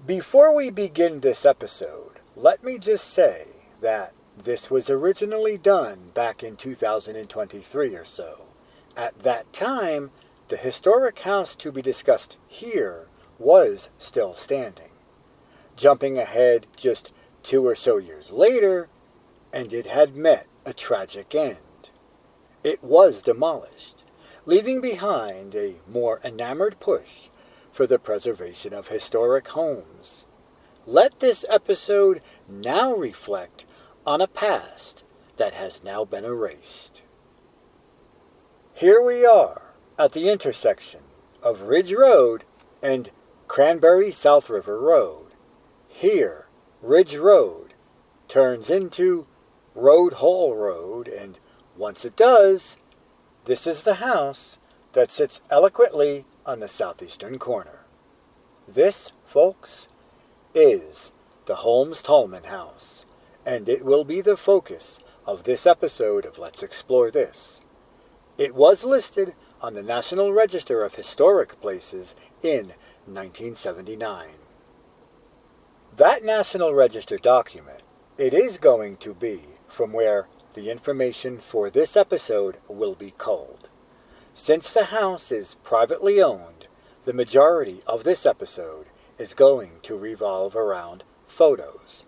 Before we begin this episode, let me just say that this was originally done back in 2023 or so. At that time, the historic house to be discussed here was still standing. Jumping ahead just 2 or so years later, and it had met a tragic end. It was demolished, leaving behind a more enamored push for the preservation of historic homes. Let this episode now reflect on a past that has now been erased. Here we are at the intersection of Ridge Road and Cranberry South River Road. Here, Ridge Road turns into Road Hall Road, and once it does, this is the house that sits eloquently on the southeastern corner. This, folks, is the Holmes Tallman House, and it will be the focus of this episode of Let's Explore This. It was listed on the National Register of Historic Places in 1979. That National Register document, it is going to be from where the information for this episode will be culled. Since the house is privately owned, the majority of this episode is going to revolve around photos.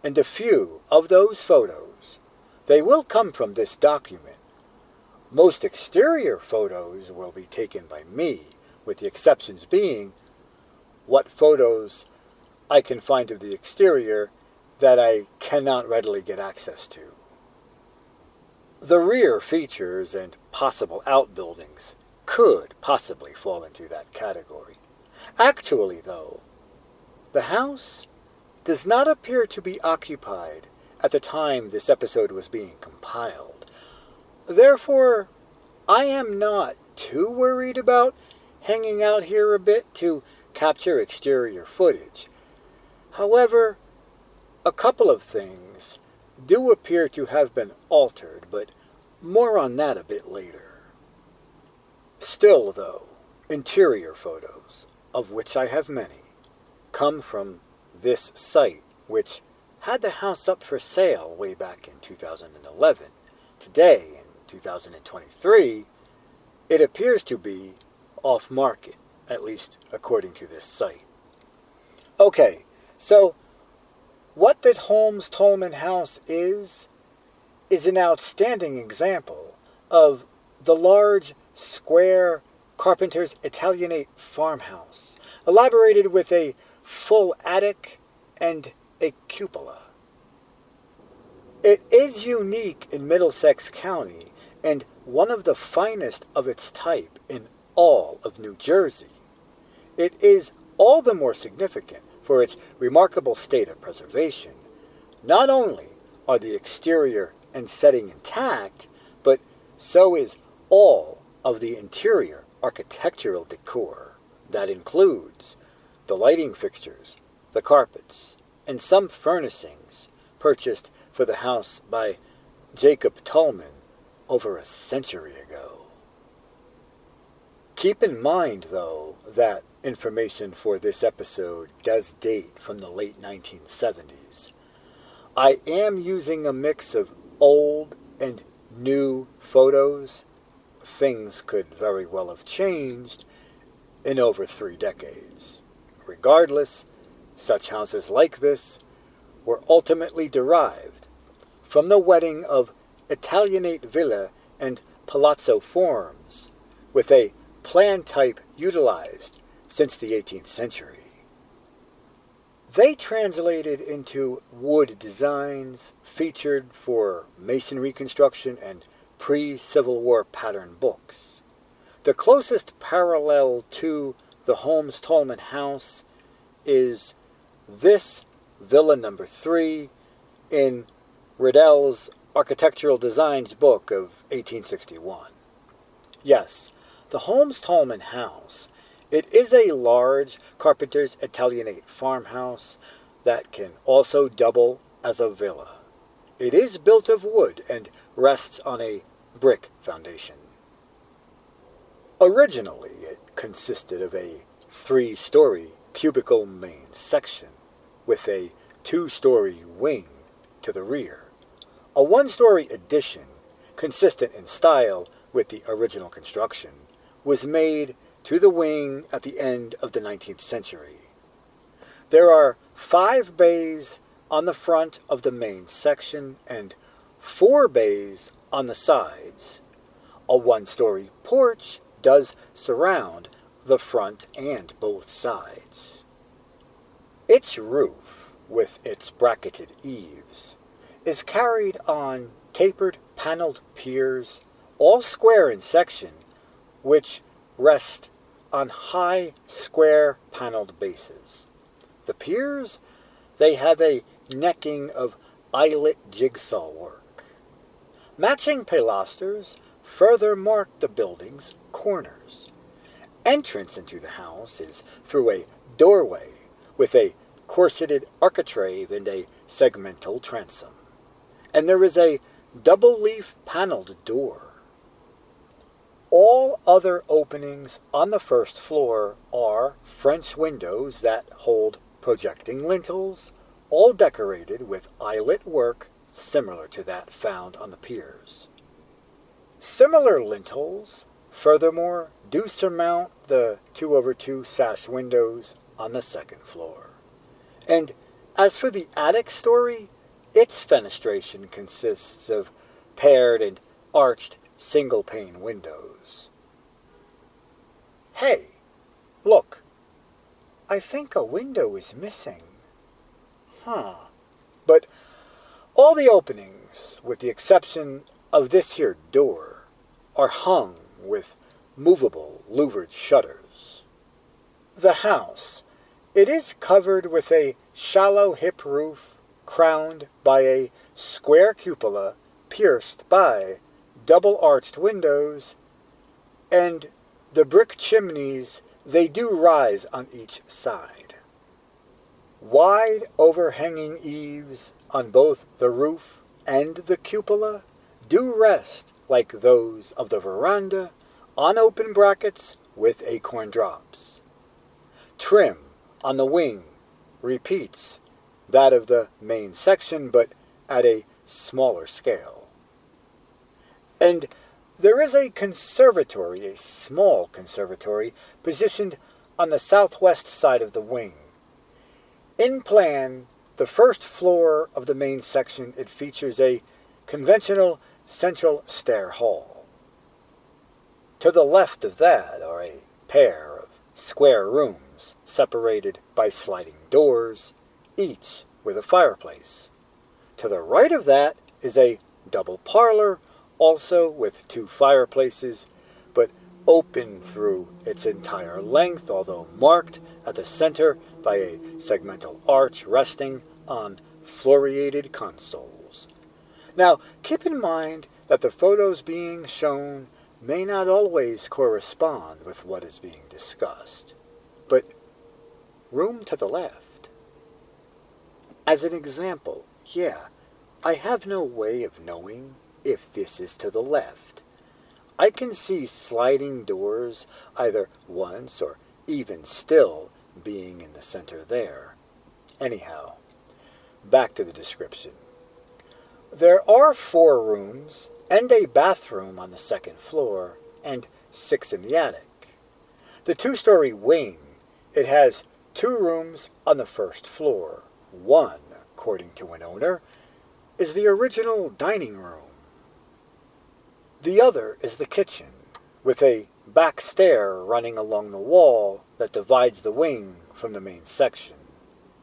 And a few of those photos, they will come from this document. Most exterior photos will be taken by me, with the exceptions being what photos I can find of the exterior that I cannot readily get access to. The rear features and possible outbuildings could possibly fall into that category. Actually, though, the house does not appear to be occupied at the time this episode was being compiled. Therefore, I am not too worried about hanging out here a bit to capture exterior footage. However, a couple of things do appear to have been altered, but more on that a bit later. Still, though, interior photos, of which I have many, come from this site, which had the house up for sale way back in 2011. Today, in 2023, it appears to be off-market, at least according to this site. Okay, so what the Holmes Tallman House is an outstanding example of the large, square carpenter's Italianate farmhouse, elaborated with a full attic and a cupola. It is unique in Middlesex County and one of the finest of its type in all of New Jersey. It is all the more significant for its remarkable state of preservation. Not only are the exterior and setting intact, but so is all of the interior architectural decor. That includes the lighting fixtures, the carpets, and some furnishings purchased for the house by Jacob Tallman over a century ago. Keep in mind, though, that information for this episode does date from the late 1970s. I am using a mix of old and new photos. Things could very well have changed in over 3 decades. Regardless, such houses like this were ultimately derived from the wedding of Italianate villa and palazzo forms, with a plan type utilized since the 18th century. They translated into wood designs featured for masonry construction and pre-Civil War pattern books. The closest parallel to the Holmes Tallman House is this Villa Number 3 in Riddell's Architectural Designs book of 1861. Yes, the Holmes Tallman House, it is a large carpenter's Italianate farmhouse that can also double as a villa. It is built of wood and rests on a brick foundation. Originally, it consisted of a 3-story cubicle main section, with a 2-story wing to the rear. A 1-story addition, consistent in style with the original construction, was made to the wing at the end of the 19th century. There are 5 bays on the front of the main section and 4 bays on the sides. A 1-story porch does surround the front and both sides. Its roof, with its bracketed eaves, is carried on tapered paneled piers, all square in section, which rest on high square paneled bases. The piers, they have a necking of eyelet jigsaw work. Matching pilasters further mark the building's corners. Entrance into the house is through a doorway with a corseted architrave and a segmental transom. And there is a double-leaf paneled door. All other openings on the first floor are French windows that hold projecting lintels, all decorated with eyelet work similar to that found on the piers. Similar lintels, furthermore, do surmount the 2/2 sash windows on the second floor. And as for the attic story, its fenestration consists of paired and arched single-pane windows. Hey, look, I think a window is missing. But all the openings, with the exception of this here door, are hung with movable louvered shutters. The house, it is covered with a shallow hip roof crowned by a square cupola pierced by double-arched windows, and the brick chimneys, they do rise on each side. Wide overhanging eaves on both the roof and the cupola do rest like those of the veranda on open brackets with acorn drops. Trim on the wing repeats that of the main section, but at a smaller scale. And there is a conservatory, a small conservatory, positioned on the southwest side of the wing. In plan, the first floor of the main section, it features a conventional central stair hall. To the left of that are a pair of square rooms separated by sliding doors, each with a fireplace. To the right of that is a double parlor, also with 2 fireplaces, but open through its entire length, although marked at the center by a segmental arch resting on floriated consoles. Now, keep in mind that the photos being shown may not always correspond with what is being discussed, but room to the left. As an example, I have no way of knowing if this is to the left. I can see sliding doors either once or even still being in the center there. Anyhow, back to the description. There are 4 rooms and a bathroom on the second floor and 6 in the attic. The 2-story wing, it has 2 rooms on the first floor. One, according to an owner, is the original dining room. The other is the kitchen, with a back stair running along the wall that divides the wing from the main section.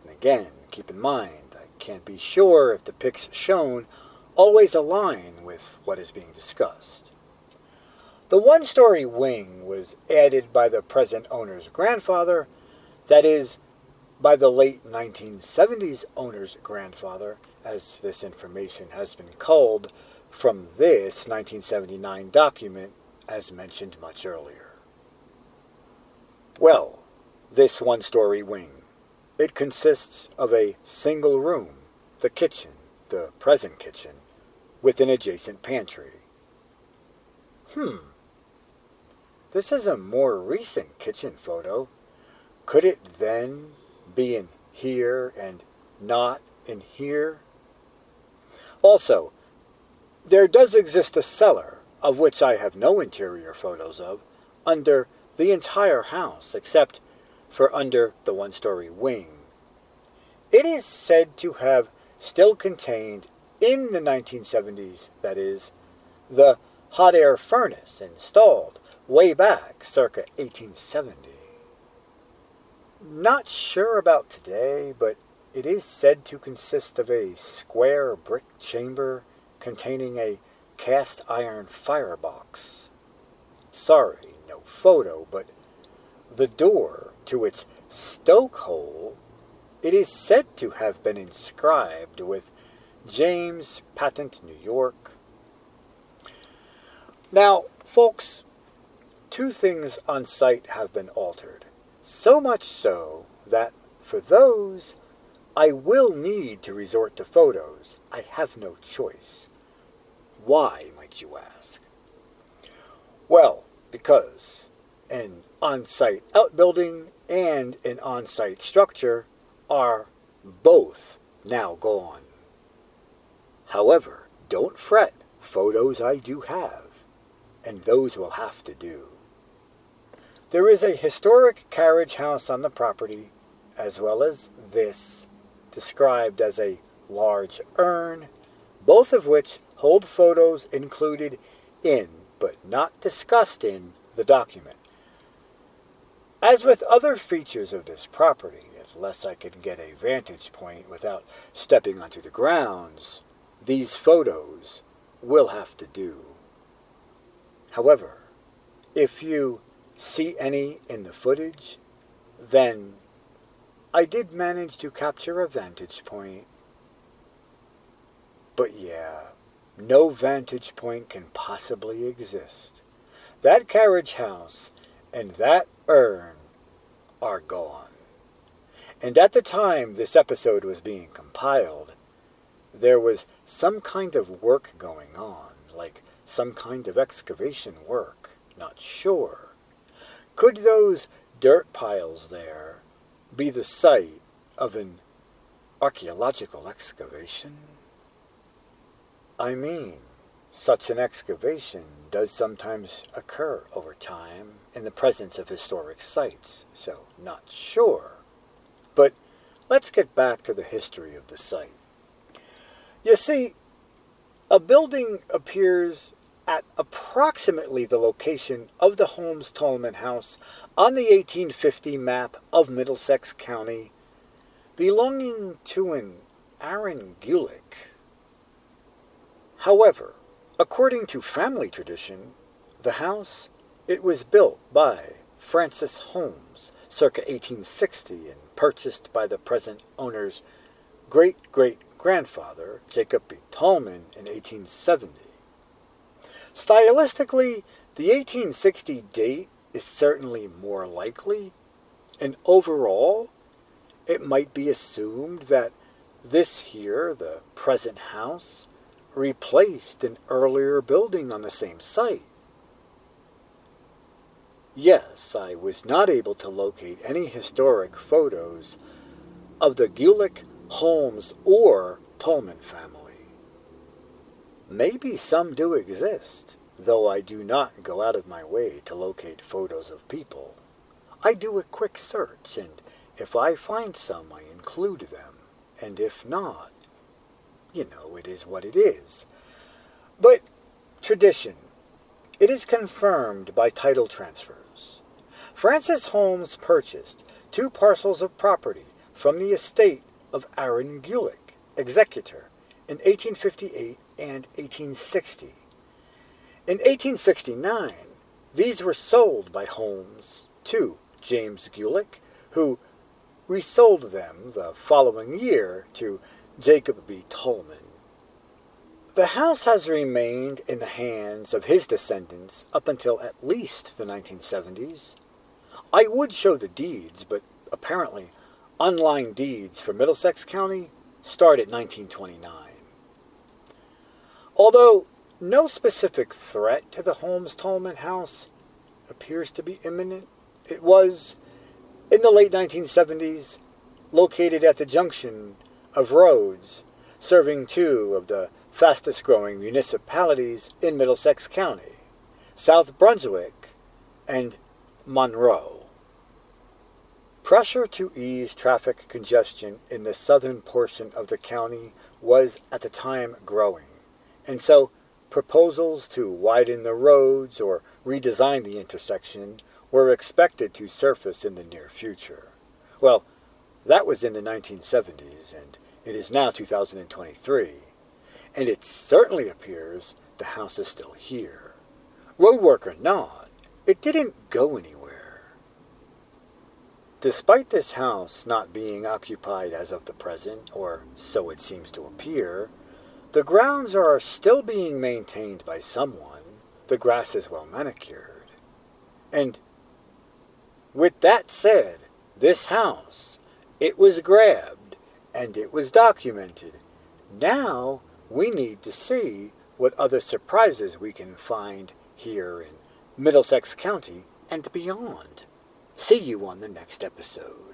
And again, keep in mind, I can't be sure if the pics shown always align with what is being discussed. The 1-story wing was added by the present owner's grandfather, that is, by the late 1970s owner's grandfather, as this information has been culled from this 1979 document, as mentioned much earlier. Well, this 1-story wing, it consists of a single room, the kitchen, the present kitchen, with an adjacent pantry. This is a more recent kitchen photo. Could it then be in here and not in here? Also, there does exist a cellar, of which I have no interior photos of, under the entire house except for under the one-story wing. It is said to have still contained, in the 1970s that is, the hot air furnace installed way back circa 1870. Not sure about today, but it is said to consist of a square brick chamber containing a cast iron firebox. Sorry, no photo, but the door to its stoke hole, it is said to have been inscribed with James Patent, New York. Now, folks, two things on site have been altered. So much so that for those I will need to resort to photos. I have no choice. Why, might you ask? Well, because an on-site outbuilding and an on-site structure are both now gone. However, don't fret, photos I do have, and those will have to do. There is a historic carriage house on the property, as well as this, described as a large urn, both of which hold photos included in, but not discussed in, the document. As with other features of this property, unless I can get a vantage point without stepping onto the grounds, these photos will have to do. However, if you see any in the footage, then I did manage to capture a vantage point. But yeah, no vantage point can possibly exist. That carriage house and that urn are gone. And at the time this episode was being compiled, there was some kind of work going on, like some kind of excavation work, not sure. Could those dirt piles there be the site of an archaeological excavation? I mean, such an excavation does sometimes occur over time in the presence of historic sites, so not sure. But let's get back to the history of the site. You see, a building appears at approximately the location of the Holmes Tallman House on the 1850 map of Middlesex County, belonging to an Aaron Gulick. However, according to family tradition, the house, it was built by Francis Holmes circa 1860 and purchased by the present owner's great-great-grandfather, Jacob B. Tallman, in 1870. Stylistically, the 1860 date is certainly more likely, and overall, it might be assumed that this here, the present house, replaced an earlier building on the same site. Yes, I was not able to locate any historic photos of the Gulick, Holmes, or Tallman family. Maybe some do exist, though I do not go out of my way to locate photos of people. I do a quick search, and if I find some, I include them, and if not, it is what it is. But tradition, it is confirmed by title transfers. Francis Holmes purchased 2 parcels of property from the estate of Aaron Gulick, executor, in 1858 and 1860. In 1869, these were sold by Holmes to James Gulick, who resold them the following year to Jacob B. Tallman. The house has remained in the hands of his descendants up until at least the 1970s. I would show the deeds, but apparently online deeds for Middlesex County start at 1929. Although no specific threat to the Holmes Tallman House appears to be imminent, it was in the late 1970s, located at the junction of roads serving two of the fastest growing municipalities in Middlesex County, South Brunswick and Monroe. Pressure to ease traffic congestion in the southern portion of the county was at the time growing, and so proposals to widen the roads or redesign the intersection were expected to surface in the near future. Well, that was in the 1970s, and it is now 2023, and it certainly appears the house is still here. Roadwork or not, it didn't go anywhere. Despite this house not being occupied as of the present, or so it seems to appear, the grounds are still being maintained by someone. The grass is well manicured. And with that said, this house, it was grabbed and it was documented. Now we need to see what other surprises we can find here in Middlesex County and beyond. See you on the next episode.